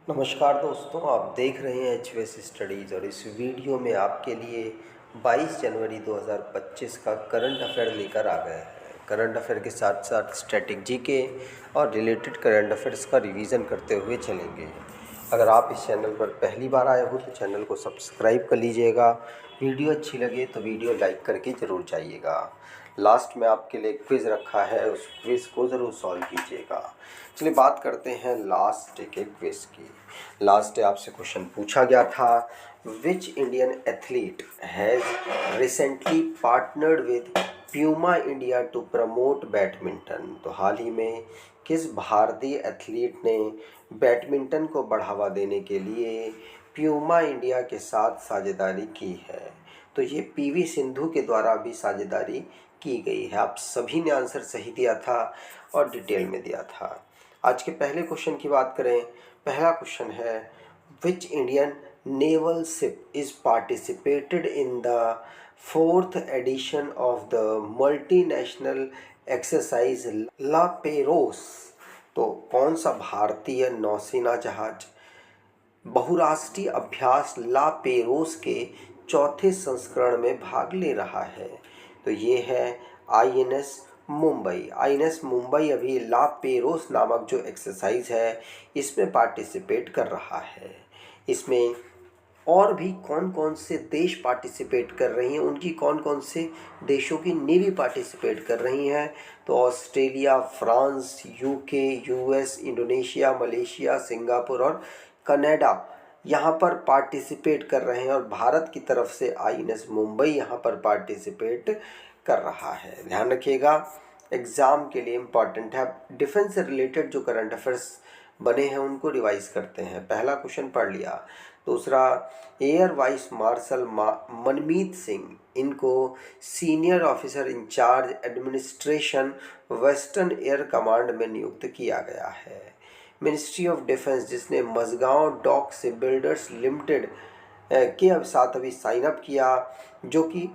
नमस्कार दोस्तों, आप देख रहे हैं एच स्टडीज़ और इस वीडियो में आपके लिए 22 जनवरी 2025 का करंट अफेयर लेकर आ गए हैं। करंट अफेयर के साथ साथ स्ट्रेटजी के और रिलेटेड करंट अफेयर्स का रिवीजन करते हुए चलेंगे। अगर आप इस चैनल पर पहली बार आए हो तो चैनल को सब्सक्राइब कर लीजिएगा। वीडियो अच्छी लगे तो वीडियो लाइक करके ज़रूर जाइएगा। लास्ट में आपके लिए क्विज़ रखा है, उस क्विज़ को ज़रूर सॉल्व कीजिएगा। चलिए बात करते हैं लास्ट डे के क्विज़ की। लास्ट डे आपसे क्वेश्चन पूछा गया था, which Indian athlete has recently partnered with Puma India to promote badminton. तो हाल ही में किस भारतीय एथलीट ने बैडमिंटन को बढ़ावा देने के लिए प्यूमा इंडिया के साथ साझेदारी की है। तो ये पीवी सिंधु के द्वारा भी साझेदारी की गई है। आप सभी ने आंसर सही दिया था और डिटेल में दिया था। आज के पहले क्वेश्चन की बात करें। पहला क्वेश्चन है, which Indian naval ship is participated in the 4th edition of the multinational exercise La Perouse. तो कौन सा भारतीय नौसेना जहाज बहुराष्ट्रीय अभ्यास ला पेरोस के चौथे संस्करण में भाग ले रहा है। तो ये है आईएनएस मुंबई। आईएनएस मुंबई अभी ला पेरोस नामक जो एक्सरसाइज है इसमें पार्टिसिपेट कर रहा है। इसमें और भी कौन कौन से देश पार्टिसिपेट कर रही हैं, उनकी कौन कौन से देशों की नेवी पार्टिसिपेट कर रही हैं। तो Australia, France, UK, US, Indonesia, Malaysia, Singapore और कनाडा यहाँ पर पार्टिसिपेट कर रहे हैं और भारत की तरफ से आईएनएस मुंबई यहाँ पर पार्टिसिपेट कर रहा है। ध्यान रखिएगा, एग्ज़ाम के लिए इम्पॉर्टेंट है। डिफेंस से रिलेटेड जो करंट अफेयर्स बने हैं उनको रिवाइज करते हैं। पहला क्वेश्चन पढ़ लिया। दूसरा, air vice marshal Manmeet Singh, इनको senior officer incharge administration western air command में नियुक्त किया गया है। मिनिस्ट्री ऑफ डिफेंस जिसने मझगांव डॉक से बिल्डर्स लिमिटेड के साथ अभी साइन अप किया, जो कि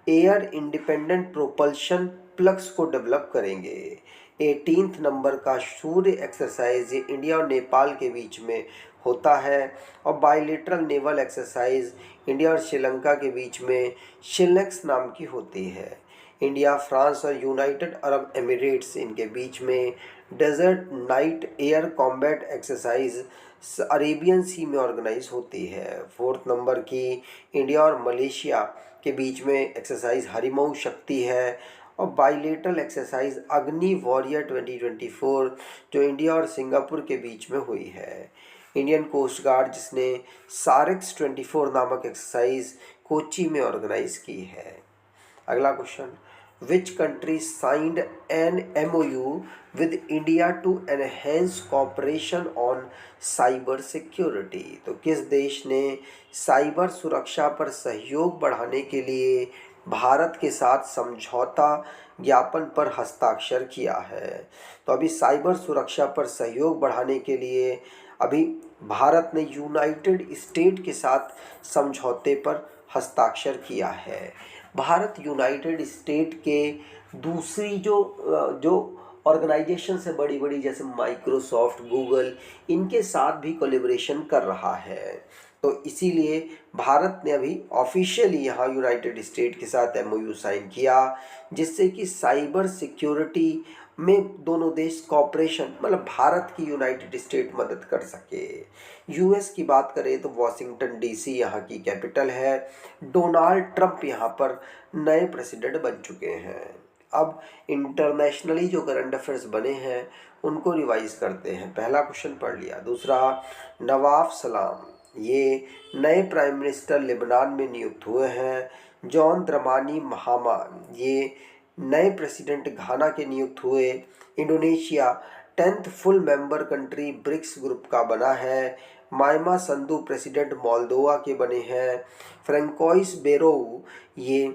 एयर इंडिपेंडेंट प्रोपल्शन प्लग्स को डेवलप करेंगे। 18th नंबर का सूर्य एक्सरसाइज ये इंडिया और नेपाल के बीच में होता है और बायलेटरल नेवल एक्सरसाइज इंडिया और श्रीलंका के बीच में शिलेक्स नाम की होती है। इंडिया, फ्रांस और यूनाइटेड अरब एमिरेट्स इनके बीच में desert night air combat exercise Arabian sea में ऑर्गेनाइज होती है। 4th नंबर की इंडिया और मलेशिया के बीच में एक्सरसाइज हरिमऊ शक्ति है और बाइलेटरल एक्सरसाइज अग्नि वॉरियर 2024 जो इंडिया और सिंगापुर के बीच में हुई है। इंडियन कोस्ट गार्ड जिसने सारिक्स 24 नामक एक्सरसाइज कोच्चि में ऑर्गेनाइज की है। अगला question, which country signed an MOU with India to enhance cooperation on cyber security. तो किस देश ने साइबर सुरक्षा पर सहयोग बढ़ाने के लिए भारत के साथ समझौता ज्ञापन पर हस्ताक्षर किया है। तो अभी साइबर सुरक्षा पर सहयोग बढ़ाने के लिए अभी भारत ने यूनाइटेड स्टेट के साथ समझौते पर हस्ताक्षर किया है। भारत यूनाइटेड स्टेट के दूसरी जो ऑर्गेनाइजेशन से बड़ी बड़ी जैसे माइक्रोसॉफ्ट, गूगल, इनके साथ भी कोलैबोरेशन कर रहा है। तो इसीलिए भारत ने अभी ऑफिशियली यहाँ यूनाइटेड स्टेट के साथ MOU साइन किया, जिससे कि साइबर सिक्योरिटी में दोनों देश कॉपरेशन मतलब भारत की यूनाइटेड स्टेट मदद कर सके। यूएस की बात करें तो वॉशिंगटन DC यहाँ की कैपिटल है। डोनाल्ड ट्रंप यहाँ पर नए प्रेसिडेंट बन चुके हैं। अब इंटरनेशनली जो करंट अफेयर्स बने हैं उनको रिवाइज करते हैं। पहला क्वेश्चन पढ़ लिया। दूसरा, नवाफ सलाम ये नए प्राइम मिनिस्टर लेबनान में नियुक्त हुए हैं। जॉन द्रमानी महामा ये नए प्रेसिडेंट घाना के नियुक्त हुए। Indonesia 10th full member country BRICS group का बना है। माइमा संधू प्रेसिडेंट मोल्दोवा के बने हैं। फ्रेंकोइस बेरोउ ये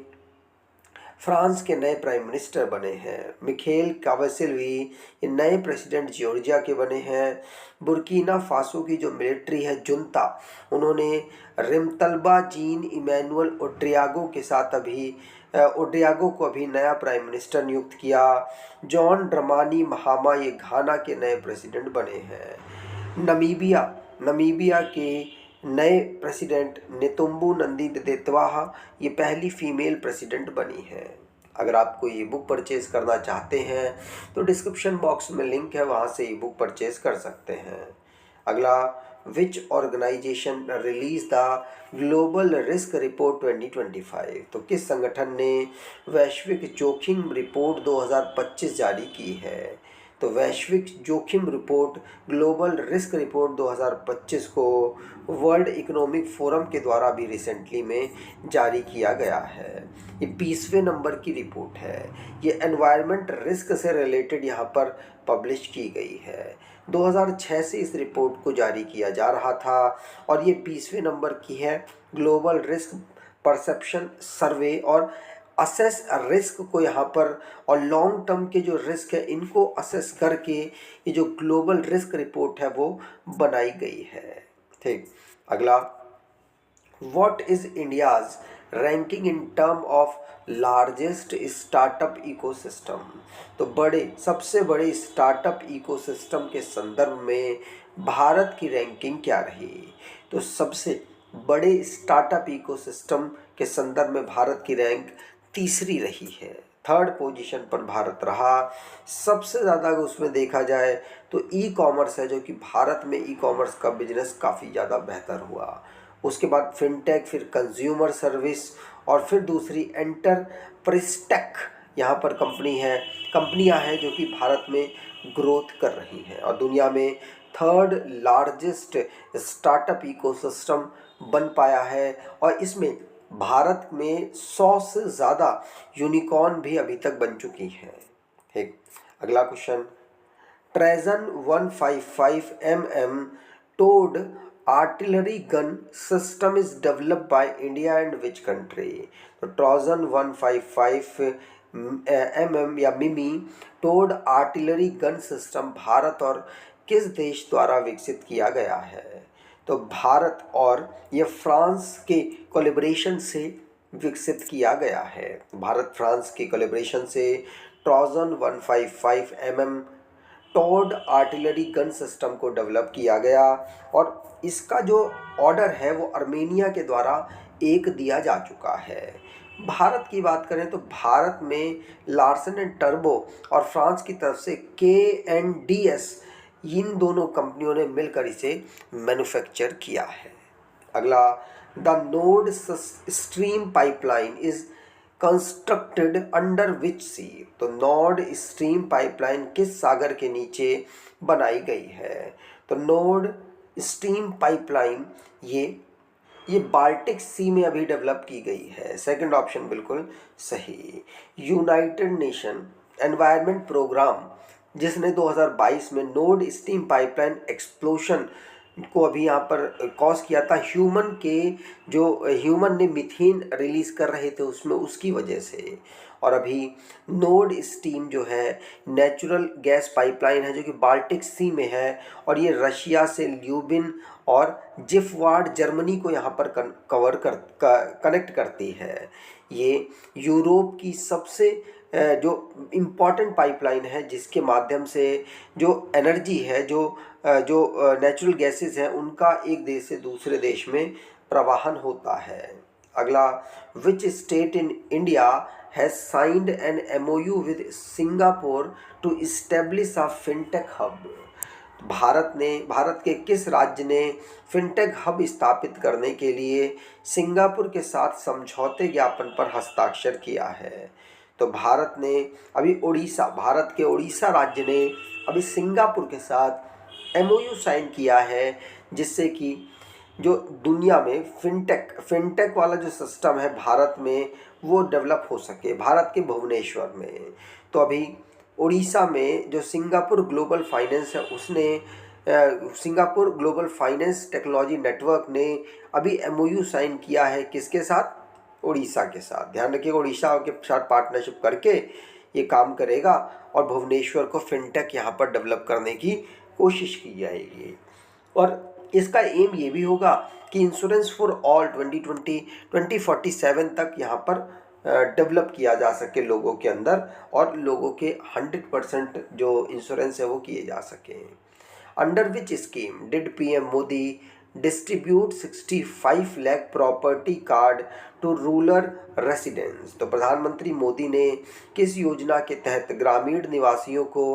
फ्रांस के नए प्राइम मिनिस्टर बने हैं। मिखेल कावासिलवी ये नए प्रेसिडेंट जॉर्जिया के बने हैं। बुर्किना फासो की जो मिलिट्री है जुंता, उन्होंने रिमतलबा जीन इमैनुअल ओड्रियागो को अभी नया प्राइम मिनिस्टर नियुक्त किया। जॉन ड्रमानी महामा ये घाना के नए प्रेसिडेंट बने हैं। नमीबिया नमीबिया के नए प्रेसिडेंट नेतुम्बू नंदी देतवाह ये पहली फीमेल प्रेसिडेंट बनी है। अगर आपको ये बुक परचेज़ करना चाहते हैं तो डिस्क्रिप्शन बॉक्स में लिंक है, वहाँ से ये बुक परचेज़ कर सकते हैं। अगला, which organisation release the global risk report 2025, तो किस संगठन ने वैश्विक जोखिम रिपोर्ट 2025 जारी की है। तो वैश्विक जोखिम रिपोर्ट ग्लोबल रिस्क रिपोर्ट 2025 को वर्ल्ड इकोनॉमिक फोरम के द्वारा भी रिसेंटली में जारी किया गया है। ये 20वें नंबर की रिपोर्ट है। ये एनवायरनमेंट रिस्क से रिलेटेड यहाँ पर पब्लिश की गई है। 2006 से इस रिपोर्ट को जारी किया जा रहा था और ये 20वें नंबर की है। ग्लोबल रिस्क परसेप्शन सर्वे और असेस रिस्क को यहाँ पर, और लॉन्ग टर्म के जो रिस्क है इनको असेस करके ये जो ग्लोबल रिस्क रिपोर्ट है वो बनाई गई है। ठीक, अगला, what is India's ranking in term of largest startup ecosystem, तो सबसे बड़े स्टार्टअप इकोसिस्टम के संदर्भ में भारत की रैंकिंग क्या रही। तो सबसे बड़े स्टार्टअप इकोसिस्टम के संदर्भ में भारत की रैंक तीसरी रही है। थर्ड पोजीशन पर भारत रहा। सबसे ज़्यादा अगर उसमें देखा जाए तो ई कॉमर्स है, जो कि भारत में ई कॉमर्स का बिजनेस काफ़ी ज़्यादा बेहतर हुआ। उसके बाद फिनटेक, फिर कंज्यूमर सर्विस और फिर दूसरी एंटरप्राइज़टेक यहाँ पर कंपनियाँ हैं जो कि भारत में ग्रोथ कर रही हैं और दुनिया में थर्ड लार्जेस्ट स्टार्टअप इकोसिस्टम बन पाया है। और इसमें भारत में 100 से ज़्यादा यूनिकॉर्न भी अभी तक बन चुकी हैं। ठीक, अगला question, Trojan 155 mm towed artillery gun system is developed by India and which country. तो ट्रोजन 155 mm या मिमी towed artillery gun system Bharat और किस देश द्वारा विकसित किया गया है। तो भारत और ये फ्रांस के कोलैबोरेशन से विकसित किया गया है। भारत फ्रांस के कोलैबोरेशन से Trojan 155 mm towed artillery gun system को डेवलप किया गया और इसका जो ऑर्डर है वो आर्मेनिया के द्वारा दिया जा चुका है। भारत की बात करें तो भारत में लार्सन एंड टर्बो और फ्रांस की तरफ से KNDS, इन दोनों कंपनियों ने मिलकर इसे मैन्युफैक्चर किया है। अगला, the Nord Stream pipeline is constructed under which sea. तो नॉर्ड स्ट्रीम पाइपलाइन किस सागर के नीचे बनाई गई है। तो नॉर्ड स्ट्रीम पाइपलाइन ये बाल्टिक सी में अभी डेवलप की गई है। सेकंड ऑप्शन बिल्कुल सही। यूनाइटेड नेशन एनवायरनमेंट प्रोग्राम जिसने 2022 में नॉर्ड स्ट्रीम पाइपलाइन एक्सप्लोशन को अभी यहाँ पर कॉज किया था, ह्यूमन ने मीथेन रिलीज़ कर रहे थे उसमें, उसकी वजह से। और अभी नॉर्ड स्ट्रीम जो है नेचुरल गैस पाइपलाइन है जो कि बाल्टिक सी में है और ये रशिया से ल्यूबिन और जिफवार्ड जर्मनी को यहाँ पर कनेक्ट करती है। ये यूरोप की सबसे जो इम्पॉर्टेंट पाइपलाइन है जिसके माध्यम से जो एनर्जी है, जो नेचुरल गैसेस हैं, उनका एक देश से दूसरे देश में प्रवाहन होता है। अगला, which state in India has signed an MOU with Singapore to establish a fintech hub. Bharat के किस राज्य ने फिनटेक हब स्थापित करने के लिए सिंगापुर के साथ समझौते ज्ञापन पर हस्ताक्षर किया है। तो भारत के उड़ीसा राज्य ने अभी सिंगापुर के साथ MOU साइन किया है जिससे कि जो दुनिया में फिनटेक वाला जो सिस्टम है भारत में वो डेवलप हो सके, भारत के भुवनेश्वर में। तो अभी उड़ीसा में जो सिंगापुर ग्लोबल फाइनेंस है Singapore global finance technology network ने अभी MOU साइन किया है किसके साथ, उड़ीसा के साथ। ध्यान रखिएगा, उड़ीसा के साथ पार्टनरशिप करके ये काम करेगा और भुवनेश्वर को फिनटेक यहाँ पर डेवलप करने की कोशिश की जाएगी। और इसका एम ये भी होगा कि इंश्योरेंस फॉर ऑल 2047 तक यहाँ पर डेवलप किया जा सके लोगों के अंदर और लोगों के 100% जो इंश्योरेंस है वो किए जा सकें। Under which scheme did PM Modi distribute 65 lakh property card to rural residents. तो प्रधानमंत्री मोदी ने किस योजना के तहत ग्रामीण निवासियों को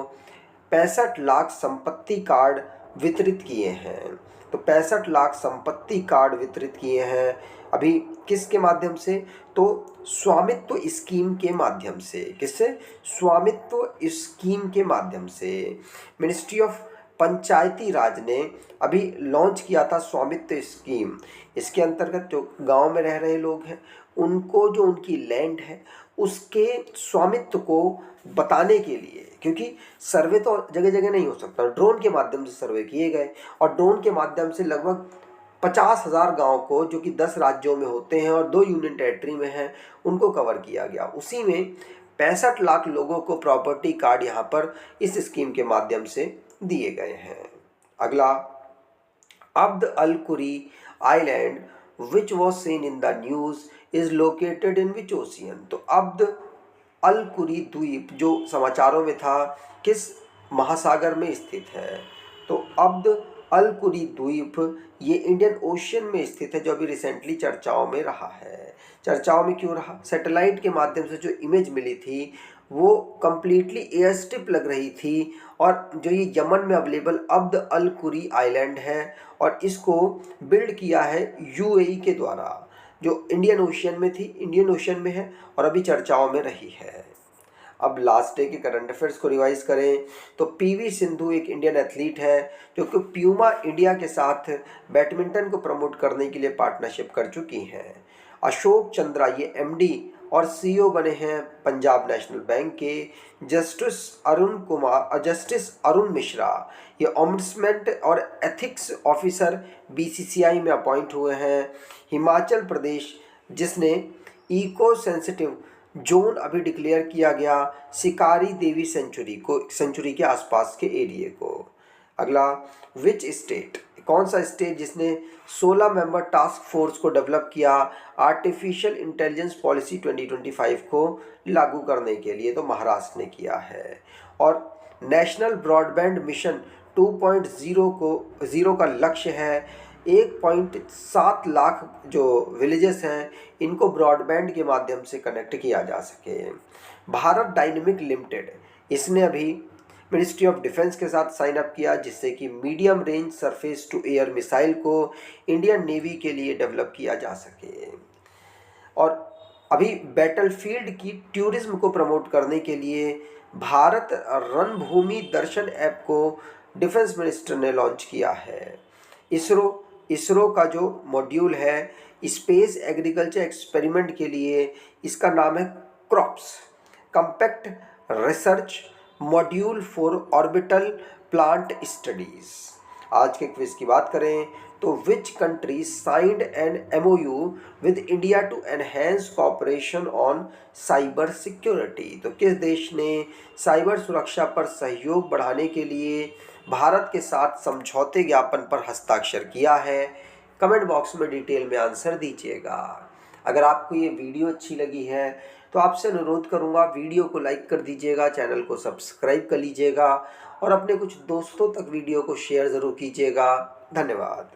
65 लाख संपत्ति कार्ड वितरित किए हैं? तो 65 लाख संपत्ति कार्ड वितरित किए हैं अभी किसके माध्यम से? तो स्वामित्व स्कीम के माध्यम से। किससे? स्वामित्व स्कीम के माध्यम से। मिनिस्ट्री ऑफ पंचायती राज ने अभी लॉन्च किया था स्वामित्व स्कीम। इसके अंतर्गत जो गांव में रह रहे लोग हैं उनको जो उनकी लैंड है उसके स्वामित्व को बताने के लिए, क्योंकि सर्वे तो जगह जगह नहीं हो सकता, ड्रोन के माध्यम से सर्वे किए गए और ड्रोन के माध्यम से लगभग 50,000 गाँव को, जो कि 10 राज्यों में होते हैं और 2 यूनियन टेरिटरी में हैं, उनको कवर किया गया। उसी में 65 लाख लोगों को प्रॉपर्टी कार्ड यहाँ पर इस स्कीम के माध्यम से दिए गए हैं। अगला, अब्द अल कुरी island which was seen in the news is located in which ocean. तो अब्द अल कुरी द्वीप जो समाचारों में था किस महासागर में स्थित है? तो अब्द अल कुरी द्वीप ये इंडियन ओशियन में स्थित है, जो अभी रिसेंटली चर्चाओं में रहा है। चर्चाओं में क्यों रहा? सैटेलाइट के माध्यम से जो इमेज मिली थी वो कम्प्लीटली एयर स्ट्रिप लग रही थी, और जो ये यमन में अवेलेबल अब्द अल कुरी आइलैंड है और इसको बिल्ड किया है यूएई के द्वारा, जो इंडियन ओशियन में थी, इंडियन ओशियन में है और अभी चर्चाओं में रही है। अब लास्ट डे के करंट अफेयर्स को रिवाइज करें तो पीवी सिंधु एक इंडियन एथलीट है जो कि प्यूमा इंडिया के साथ बैडमिंटन को प्रमोट करने के लिए पार्टनरशिप कर चुकी हैं। अशोक चंद्रा ये एमडी और सीईओ बने हैं पंजाब नेशनल बैंक के। जस्टिस अरुण मिश्रा ये ऑम्बुड्समैन और एथिक्स ऑफिसर बीसीसीआई में अपॉइंट हुए हैं। हिमाचल प्रदेश जिसने इको सेंसिटिव जोन अभी डिक्लेयर किया गया शिकारी देवी सेंचुरी के आसपास के एरिए को। अगला, विच स्टेट, कौन सा स्टेट जिसने 16 मेंबर टास्क फोर्स को डेवलप किया आर्टिफिशियल इंटेलिजेंस पॉलिसी 2025 को लागू करने के लिए? तो महाराष्ट्र ने किया है। और नेशनल ब्रॉडबैंड मिशन 2.0 का लक्ष्य है 1.7 लाख जो विलेजेस हैं इनको ब्रॉडबैंड के माध्यम से कनेक्ट किया जा सके। भारत डायनेमिक लिमिटेड इसने अभी मिनिस्ट्री ऑफ डिफेंस के साथ साइन अप किया, जिससे कि medium range surface to air missile को इंडियन नेवी के लिए डेवलप किया जा सके। और अभी बैटलफील्ड की टूरिज्म को प्रमोट करने के लिए भारत रणभूमि दर्शन ऐप को डिफेंस मिनिस्टर ने लॉन्च किया है। इसरो का जो मॉड्यूल है स्पेस एग्रीकल्चर एक्सपेरिमेंट के लिए, इसका नाम है crops compact research module for orbital plant studies. आज के क्विज की बात करें तो which country signed an MOU with India to enhance cooperation on cyber security. तो किस देश ने साइबर सुरक्षा पर सहयोग बढ़ाने के लिए भारत के साथ समझौते ज्ञापन पर हस्ताक्षर किया है? कमेंट बॉक्स में डिटेल में आंसर दीजिएगा। अगर आपको ये वीडियो अच्छी लगी है तो आपसे अनुरोध करूंगा वीडियो को लाइक कर दीजिएगा, चैनल को सब्सक्राइब कर लीजिएगा और अपने कुछ दोस्तों तक वीडियो को शेयर ज़रूर कीजिएगा। धन्यवाद।